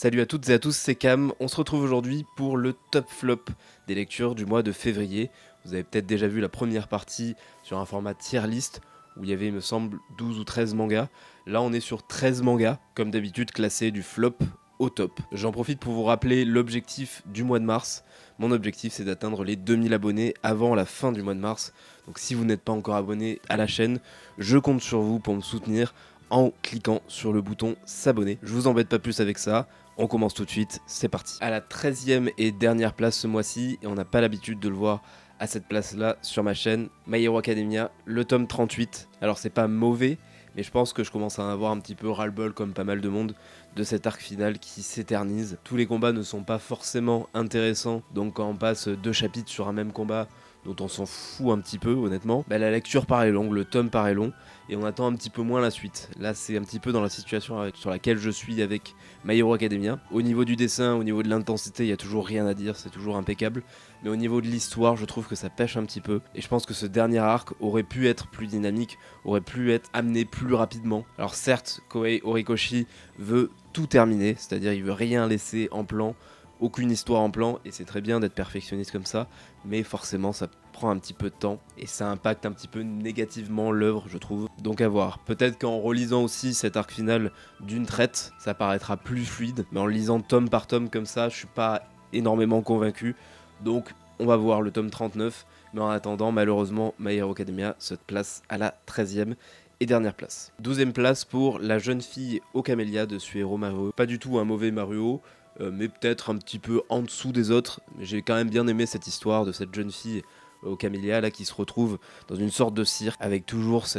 Salut à toutes et à tous, c'est Cam. On se retrouve aujourd'hui pour le top flop des lectures du mois de février. Vous avez peut-être déjà vu la première partie sur un format tier list où il y avait, il me semble, 12 ou 13 mangas. Là, on est sur 13 mangas, comme d'habitude classés du flop au top. J'en profite pour vous rappeler l'objectif du mois de mars. Mon objectif, c'est d'atteindre les 2000 abonnés avant la fin du mois de mars. Donc si vous n'êtes pas encore abonné à la chaîne, je compte sur vous pour me soutenir en cliquant sur le bouton s'abonner. Je vous embête pas plus avec ça. On commence tout de suite, c'est parti. À la 13e et dernière place ce mois-ci, et on n'a pas l'habitude de le voir à cette place-là sur ma chaîne, My Hero Academia, le tome 38. Alors c'est pas mauvais, mais je pense que je commence à en avoir un petit peu ras-le-bol, comme pas mal de monde, de cet arc final qui s'éternise. Tous les combats ne sont pas forcément intéressants, donc quand on passe 2 chapitres sur un même combat, dont on s'en fout un petit peu honnêtement, la lecture paraît longue, le tome paraît long, et on attend un petit peu moins la suite. Là c'est un petit peu dans la situation sur laquelle je suis avec My Hero Academia. Au niveau du dessin, au niveau de l'intensité, il n'y a toujours rien à dire, c'est toujours impeccable. Mais au niveau de l'histoire, je trouve que ça pêche un petit peu. Et je pense que ce dernier arc aurait pu être plus dynamique, aurait pu être amené plus rapidement. Alors certes, Koei Horikoshi veut tout terminer, c'est-à-dire il veut rien laisser en plan, aucune histoire en plan, et c'est très bien d'être perfectionniste comme ça, mais forcément ça prend un petit peu de temps, et ça impacte un petit peu négativement l'œuvre, je trouve. Donc à voir. Peut-être qu'en relisant aussi cet arc final d'une traite, ça paraîtra plus fluide, mais en le lisant tome par tome comme ça, je suis pas énormément convaincu, donc on va voir le tome 39, mais en attendant, malheureusement, My Hero Academia se place à la 13e et dernière place. 12e place pour La jeune fille aux camélias de Suehiro Maruo. Pas du tout un mauvais Maruo, mais peut-être un petit peu en dessous des autres. J'ai quand même bien aimé cette histoire de cette jeune fille aux camélias là qui se retrouve dans une sorte de cirque avec toujours ce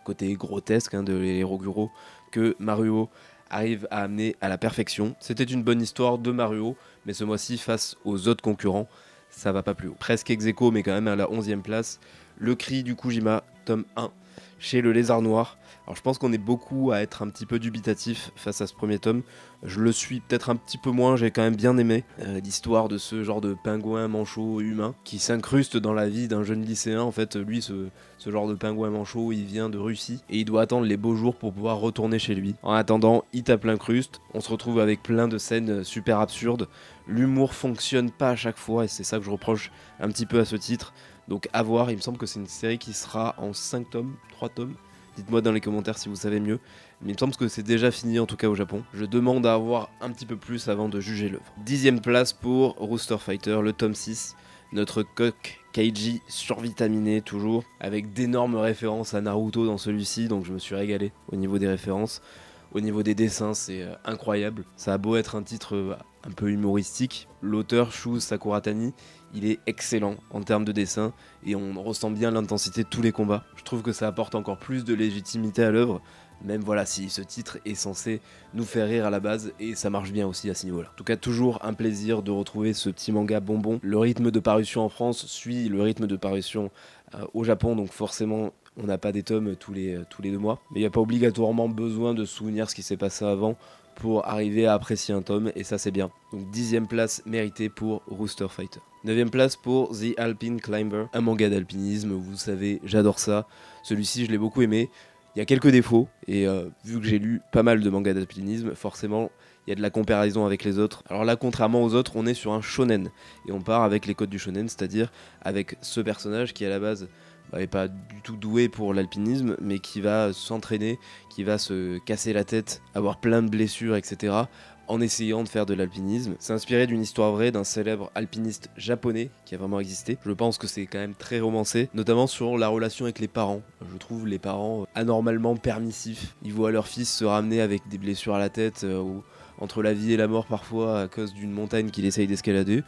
côté grotesque de Hiroguro que Maruo arrive à amener à la perfection. C'était une bonne histoire de Maruo, mais ce mois-ci face aux autres concurrents, ça va pas plus haut. Presque ex aequo, mais quand même à la 11e place, Le cri du Kujima, tome 1, chez le Lézard Noir. Alors je pense qu'on est beaucoup à être un petit peu dubitatif face à ce premier tome. Je le suis peut-être un petit peu moins, j'ai quand même bien aimé l'histoire de ce genre de pingouin manchot humain qui s'incruste dans la vie d'un jeune lycéen. En fait, lui, ce genre de pingouin manchot, il vient de Russie et il doit attendre les beaux jours pour pouvoir retourner chez lui. En attendant, il tape l'incruste, on se retrouve avec plein de scènes super absurdes. L'humour fonctionne pas à chaque fois et c'est ça que je reproche un petit peu à ce titre. Donc à voir, il me semble que c'est une série qui sera en 5 tomes, 3 tomes. Dites-moi dans les commentaires si vous savez mieux. Mais il me semble que c'est déjà fini en tout cas au Japon. Je demande à avoir un petit peu plus avant de juger l'œuvre. 10e place pour Rooster Fighter, le tome 6. Notre coq Keiji survitaminé toujours, avec d'énormes références à Naruto dans celui-ci, donc je me suis régalé au niveau des références. Au niveau des dessins, c'est incroyable. Ça a beau être un titre un peu humoristique, l'auteur Shu Sakuratani, il est excellent en termes de dessin et on ressent bien l'intensité de tous les combats. Je trouve que ça apporte encore plus de légitimité à l'œuvre, même voilà si ce titre est censé nous faire rire à la base et ça marche bien aussi à ce niveau-là. En tout cas, toujours un plaisir de retrouver ce petit manga bonbon. Le rythme de parution en France suit le rythme de parution au Japon, donc forcément on n'a pas des tomes tous les 2 mois, mais il n'y a pas obligatoirement besoin de se souvenir ce qui s'est passé avant pour arriver à apprécier un tome, et ça c'est bien. Donc 10e place méritée pour Rooster Fighter. 9e place pour The Alpine Climber, un manga d'alpinisme, vous savez, j'adore ça. Celui-ci je l'ai beaucoup aimé, il y a quelques défauts, et vu que j'ai lu pas mal de mangas d'alpinisme, forcément il y a de la comparaison avec les autres. Alors là, contrairement aux autres, on est sur un shonen, et on part avec les codes du shonen, c'est-à-dire avec ce personnage qui à la base n'est pas du tout doué pour l'alpinisme, mais qui va s'entraîner, qui va se casser la tête, avoir plein de blessures, etc., en essayant de faire de l'alpinisme. C'est inspiré d'une histoire vraie d'un célèbre alpiniste japonais qui a vraiment existé. Je pense que c'est quand même très romancé, notamment sur la relation avec les parents. Je trouve les parents anormalement permissifs. Ils voient leur fils se ramener avec des blessures à la tête, ou entre la vie et la mort parfois à cause d'une montagne qu'il essaye d'escalader.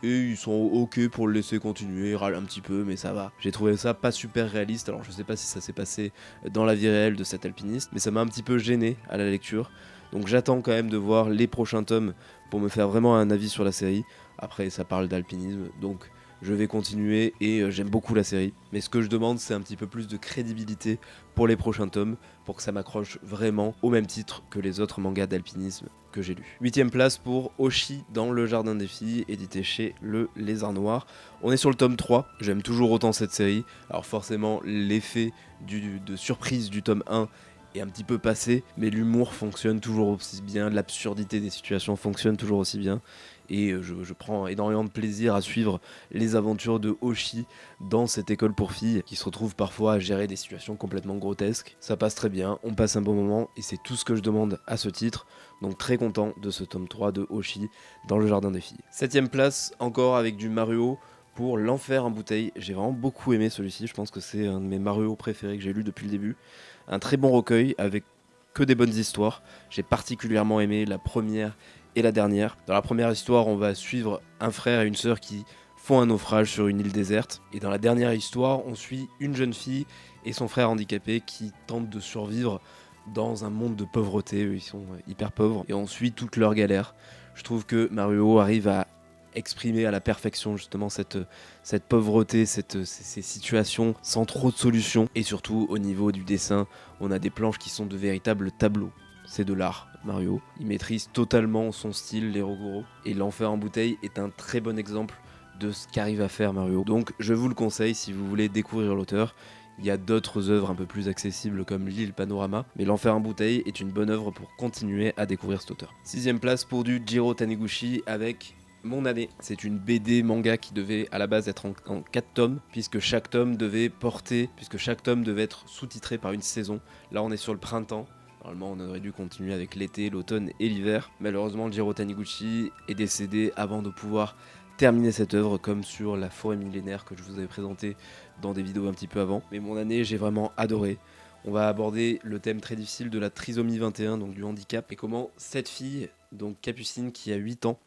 Et ils sont ok pour le laisser continuer, ils râlent un petit peu, mais ça va. J'ai trouvé ça pas super réaliste, alors je sais pas si ça s'est passé dans la vie réelle de cet alpiniste, mais ça m'a un petit peu gêné à la lecture. Donc j'attends quand même de voir les prochains tomes pour me faire vraiment un avis sur la série. Après ça parle d'alpinisme, donc je vais continuer et j'aime beaucoup la série. Mais ce que je demande, c'est un petit peu plus de crédibilité pour les prochains tomes, pour que ça m'accroche vraiment au même titre que les autres mangas d'alpinisme que j'ai lus. 8ème place pour Oshi dans le Jardin des Filles, édité chez le Lézard Noir. On est sur le tome 3, j'aime toujours autant cette série. Alors forcément, l'effet de surprise du tome 1 est un petit peu passé, mais l'humour fonctionne toujours aussi bien, l'absurdité des situations fonctionne toujours aussi bien. Et je prends énormément de plaisir à suivre les aventures de Hoshi dans cette école pour filles qui se retrouve parfois à gérer des situations complètement grotesques. Ça passe très bien, on passe un bon moment et c'est tout ce que je demande à ce titre. Donc très content de ce tome 3 de Hoshi dans le jardin des filles. 7ème place, encore avec du Maruo pour L'Enfer en bouteille. J'ai vraiment beaucoup aimé celui-ci, je pense que c'est un de mes Maruo préférés que j'ai lu depuis le début. Un très bon recueil avec que des bonnes histoires. J'ai particulièrement aimé la première et la dernière. Dans la première histoire, on va suivre un frère et une sœur qui font un naufrage sur une île déserte. Et dans la dernière histoire, on suit une jeune fille et son frère handicapé qui tentent de survivre dans un monde de pauvreté. Eux, ils sont hyper pauvres et on suit toutes leurs galères. Je trouve que Maruo arrive à exprimer à la perfection justement cette pauvreté, ces situations sans trop de solutions. Et surtout au niveau du dessin, on a des planches qui sont de véritables tableaux. C'est de l'art, Maruo. Il maîtrise totalement son style, les Rogoro. Et L'Enfer en bouteille est un très bon exemple de ce qu'arrive à faire Maruo. Donc je vous le conseille si vous voulez découvrir l'auteur. Il y a d'autres œuvres un peu plus accessibles comme L'île Panorama, mais L'Enfer en bouteille est une bonne œuvre pour continuer à découvrir cet auteur. 6ème place pour du Jiro Taniguchi avec Mon année. C'est une BD manga qui devait à la base être en 4 tomes, puisque chaque tome devait être sous-titré par une saison. Là on est sur le printemps. Normalement, on aurait dû continuer avec l'été, l'automne et l'hiver. Malheureusement, Jiro Taniguchi est décédé avant de pouvoir terminer cette œuvre, comme sur La forêt millénaire que je vous avais présenté dans des vidéos un petit peu avant. Mais Mon année, j'ai vraiment adoré. On va aborder le thème très difficile de la trisomie 21, donc du handicap, et comment cette fille, donc Capucine, qui a 8 ans,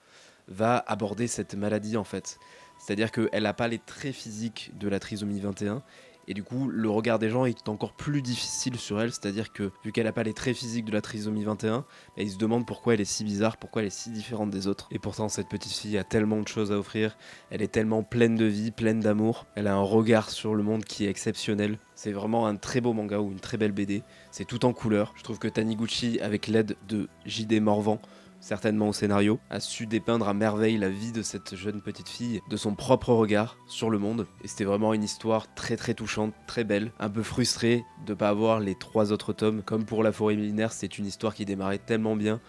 va aborder cette maladie en fait. C'est-à-dire qu'elle n'a pas les traits physiques de la trisomie 21, et du coup, le regard des gens est encore plus difficile sur elle, c'est-à-dire que vu qu'elle n'a pas les traits physiques de la trisomie 21, ils se demandent pourquoi elle est si bizarre, pourquoi elle est si différente des autres. Et pourtant, cette petite fille a tellement de choses à offrir, elle est tellement pleine de vie, pleine d'amour, elle a un regard sur le monde qui est exceptionnel. C'est vraiment un très beau manga ou une très belle BD, c'est tout en couleur. Je trouve que Taniguchi, avec l'aide de J.D. Morvan, certainement au scénario, a su dépeindre à merveille la vie de cette jeune petite fille, de son propre regard sur le monde. Et c'était vraiment une histoire très très touchante, très belle, un peu frustrée de ne pas avoir les 3 autres tomes. Comme pour La forêt millénaire, c'est une histoire qui démarrait tellement bien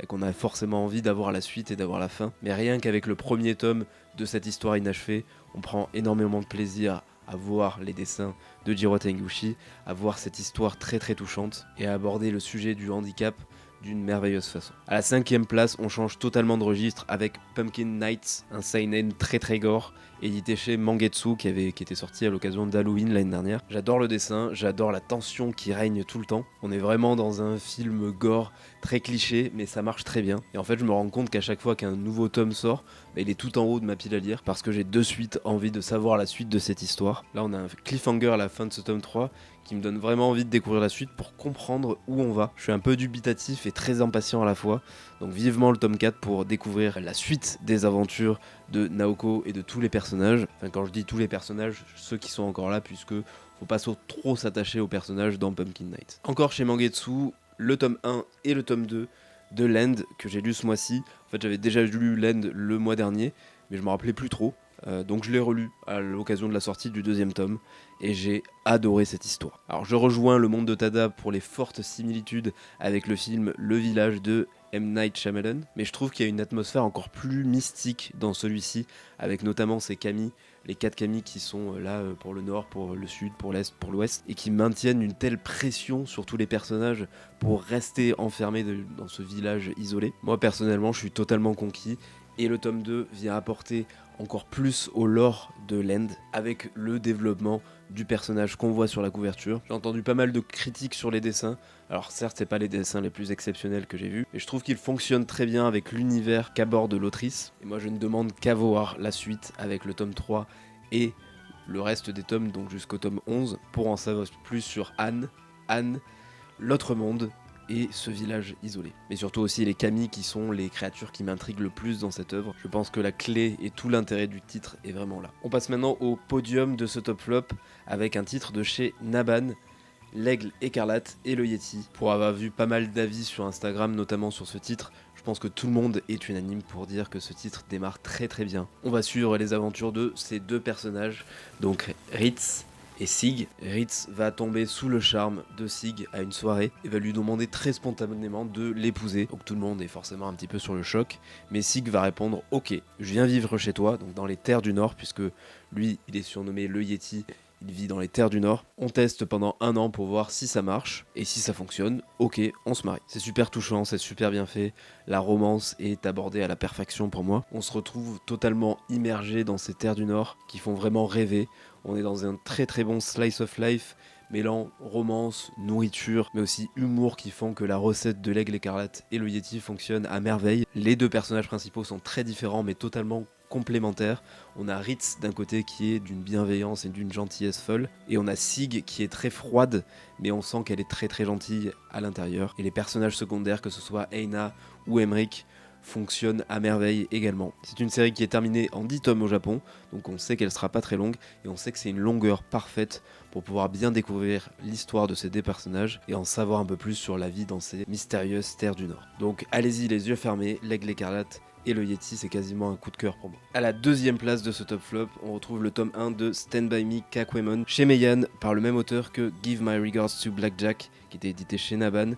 qu'on a forcément envie d'avoir la suite et d'avoir la fin. Mais rien qu'avec le premier tome de cette histoire inachevée, on prend énormément de plaisir à voir les dessins de Jiro Taniguchi, à voir cette histoire très très touchante et à aborder le sujet du handicap d'une merveilleuse façon. À la 5ème place, on change totalement de registre avec Pumpkin Nights, un seinen très très gore, édité chez Mangetsu qui était sorti à l'occasion d'Halloween l'année dernière. J'adore le dessin, j'adore la tension qui règne tout le temps. On est vraiment dans un film gore très cliché, mais ça marche très bien. Et en fait, je me rends compte qu'à chaque fois qu'un nouveau tome sort, il est tout en haut de ma pile à lire parce que j'ai de suite envie de savoir la suite de cette histoire. Là, on a un cliffhanger à la fin de ce tome 3 qui me donne vraiment envie de découvrir la suite pour comprendre où on va. Je suis un peu dubitatif et très impatient à la fois, donc vivement le tome 4 pour découvrir la suite des aventures de Naoko et de tous les personnages. Enfin, quand je dis tous les personnages, ceux qui sont encore là, puisque faut pas trop s'attacher aux personnages dans Pumpkin Night. Encore chez Mangetsu, le tome 1 et le tome 2 de Land que j'ai lu ce mois-ci. En fait, j'avais déjà lu Land le mois dernier, mais je me rappelais plus trop. Donc je l'ai relu à l'occasion de la sortie du 2e tome et j'ai adoré cette histoire. Alors je rejoins le monde de Tada pour les fortes similitudes avec le film Le Village de M. Night Shyamalan, mais je trouve qu'il y a une atmosphère encore plus mystique dans celui-ci, avec notamment ces kami, les 4 kami qui sont là pour le nord, pour le sud, pour l'est, pour l'ouest, et qui maintiennent une telle pression sur tous les personnages pour rester enfermés dans ce village isolé. Moi personnellement je suis totalement conquis, et le tome 2 vient apporter encore plus au lore de Land avec le développement du personnage qu'on voit sur la couverture. J'ai entendu pas mal de critiques sur les dessins. Alors certes, c'est pas les dessins les plus exceptionnels que j'ai vus, mais je trouve qu'ils fonctionnent très bien avec l'univers qu'aborde l'autrice. Et moi, je ne demande qu'à voir la suite avec le tome 3 et le reste des tomes, donc jusqu'au tome 11, pour en savoir plus sur Anne, l'autre monde et ce village isolé. Mais surtout aussi les kami qui sont les créatures qui m'intriguent le plus dans cette œuvre. Je pense que la clé et tout l'intérêt du titre est vraiment là. On passe maintenant au podium de ce top flop avec un titre de chez Naban, L'Aigle écarlate et le Yeti. Pour avoir vu pas mal d'avis sur Instagram, notamment sur ce titre, je pense que tout le monde est unanime pour dire que ce titre démarre très très bien. On va suivre les aventures de ces 2 personnages, donc Ritz et Sig. Ritz va tomber sous le charme de Sig à une soirée et va lui demander très spontanément de l'épouser. Donc tout le monde est forcément un petit peu sur le choc, mais Sig va répondre ok, je viens vivre chez toi, donc dans les terres du Nord, puisque lui il est surnommé le Yeti. Il vit dans les terres du Nord. On teste pendant 1 an pour voir si ça marche. Et si ça fonctionne, ok, on se marie. C'est super touchant, c'est super bien fait. La romance est abordée à la perfection pour moi. On se retrouve totalement immergé dans ces terres du Nord qui font vraiment rêver. On est dans un très très bon slice of life, mêlant romance, nourriture, mais aussi humour qui font que la recette de l'aigle écarlate et le Yeti fonctionne à merveille. Les deux personnages principaux sont très différents mais totalement complémentaires. On a Ritz d'un côté qui est d'une bienveillance et d'une gentillesse folle, et on a Sig qui est très froide, mais on sent qu'elle est très très gentille à l'intérieur. Et les personnages secondaires, que ce soit Eina ou Emmerich, fonctionnent à merveille également. C'est une série qui est terminée en 10 tomes au Japon, donc on sait qu'elle sera pas très longue, et on sait que c'est une longueur parfaite pour pouvoir bien découvrir l'histoire de ces deux personnages et en savoir un peu plus sur la vie dans ces mystérieuses terres du Nord. Donc allez-y les yeux fermés, l'aigle écarlate et le Yeti, c'est quasiment un coup de cœur pour moi. À la deuxième place de ce top flop, on retrouve le tome 1 de Stand By Me Kakwemon chez Meian, par le même auteur que Give My Regards to Blackjack, qui était édité chez Naban,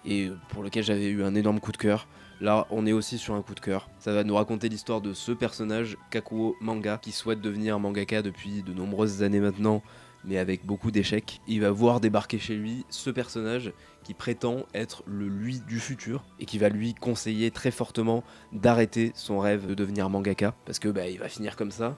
et pour lequel j'avais eu un énorme coup de cœur. Là, on est aussi sur un coup de cœur. Ça va nous raconter l'histoire de ce personnage, Kakuo Manga, qui souhaite devenir mangaka depuis de nombreuses années maintenant, mais avec beaucoup d'échecs. Il va voir débarquer chez lui ce personnage qui prétend être le lui du futur et qui va lui conseiller très fortement d'arrêter son rêve de devenir mangaka, parce que il va finir comme ça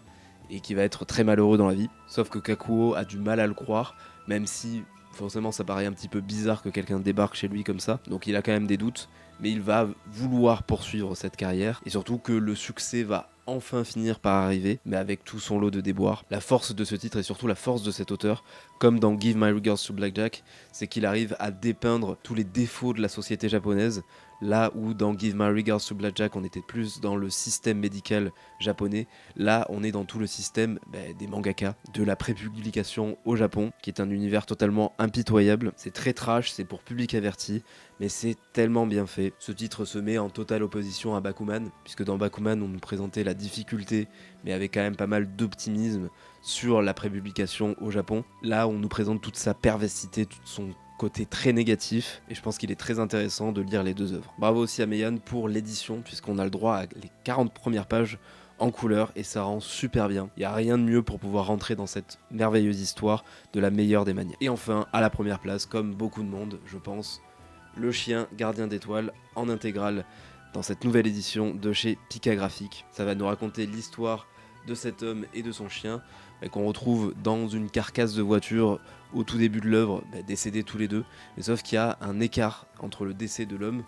et qui va être très malheureux dans la vie. Sauf que Kakuo a du mal à le croire, même si forcément ça paraît un petit peu bizarre que quelqu'un débarque chez lui comme ça, donc il a quand même des doutes, mais il va vouloir poursuivre cette carrière, et surtout que le succès va enfin finir par arriver, mais avec tout son lot de déboires. La force de ce titre et surtout la force de cet auteur, comme dans Give My Regards to Blackjack, c'est qu'il arrive à dépeindre tous les défauts de la société japonaise, là où dans Give My Regards to Blackjack on était plus dans le système médical japonais, là on est dans tout le système des mangaka, de la prépublication au Japon, qui est un univers totalement impitoyable. C'est très trash, c'est pour public averti, mais c'est tellement bien fait. Ce titre se met en totale opposition à Bakuman, puisque dans Bakuman on nous présentait la difficulté, mais avec quand même pas mal d'optimisme sur la prépublication au Japon. Là on nous présente toute sa perversité, tout son côté très négatif, et je pense qu'il est très intéressant de lire les deux œuvres. Bravo aussi à Meian pour l'édition, puisqu'on a le droit à les 40 premières pages en couleur, et ça rend super bien. Il n'y a rien de mieux pour pouvoir rentrer dans cette merveilleuse histoire de la meilleure des manières. Et enfin, à la première place, comme beaucoup de monde, je pense, Le Chien Gardien d'Étoiles en intégrale dans cette nouvelle édition de chez Pika Graphics. Ça va nous raconter l'histoire de cet homme et de son chien qu'on retrouve dans une carcasse de voiture au tout début de l'œuvre, décédés tous les deux, mais sauf qu'il y a un écart entre le décès de l'homme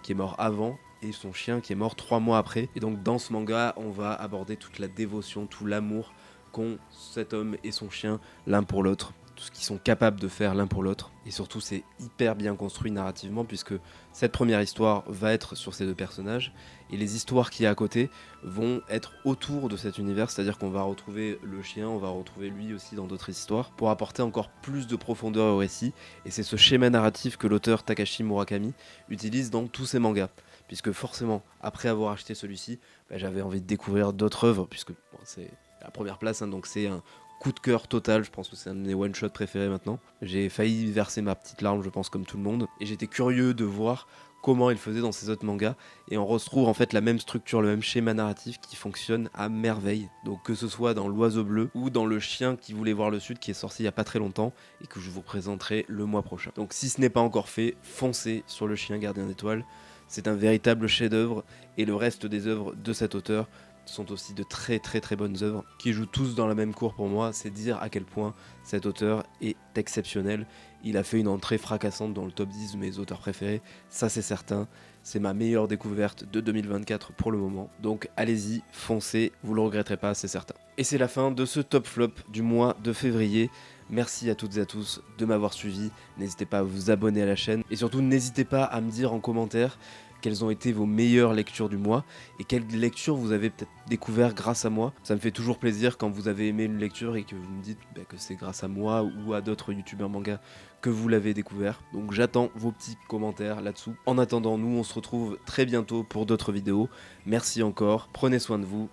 qui est mort avant et son chien qui est mort 3 mois après. Et donc dans ce manga, on va aborder toute la dévotion, tout l'amour qu'ont cet homme et son chien l'un pour l'autre, tout ce qu'ils sont capables de faire l'un pour l'autre. Et surtout, c'est hyper bien construit narrativement, puisque cette première histoire va être sur ces deux personnages, et les histoires qu'il y a à côté vont être autour de cet univers, c'est-à-dire qu'on va retrouver le chien, on va retrouver lui aussi dans d'autres histoires, pour apporter encore plus de profondeur au récit, et c'est ce schéma narratif que l'auteur Takashi Murakami utilise dans tous ses mangas, puisque forcément, après avoir acheté celui-ci, j'avais envie de découvrir d'autres œuvres, puisque c'est la première place, donc c'est un coup de cœur total, je pense que c'est un de mes one-shots préférés maintenant. J'ai failli verser ma petite larme, je pense, comme tout le monde, et j'étais curieux de voir comment il faisait dans ses autres mangas, et on retrouve en fait la même structure, le même schéma narratif qui fonctionne à merveille. Donc que ce soit dans L'Oiseau Bleu ou dans Le Chien qui voulait voir le Sud, qui est sorti il y a pas très longtemps et que je vous présenterai le mois prochain. Donc si ce n'est pas encore fait, foncez sur Le Chien Gardien d'Étoiles. C'est un véritable chef-d'œuvre, et le reste des œuvres de cet auteur sont aussi de très très très bonnes œuvres qui jouent tous dans la même cour pour moi. C'est dire à quel point cet auteur est exceptionnel. Il a fait une entrée fracassante dans le top 10 de mes auteurs préférés, ça c'est certain. C'est ma meilleure découverte de 2024 pour le moment, donc allez-y, foncez, vous le regretterez pas, c'est certain. Et c'est la fin de ce top flop du mois de février. Merci à toutes et à tous de m'avoir suivi, n'hésitez pas à vous abonner à la chaîne, et surtout n'hésitez pas à me dire en commentaire quelles ont été vos meilleures lectures du mois et quelles lectures vous avez peut-être découvert grâce à moi. Ça me fait toujours plaisir quand vous avez aimé une lecture et que vous me dites que c'est grâce à moi ou à d'autres youtubeurs manga que vous l'avez découvert. Donc j'attends vos petits commentaires là-dessous. En attendant, nous on se retrouve très bientôt pour d'autres vidéos. Merci encore, prenez soin de vous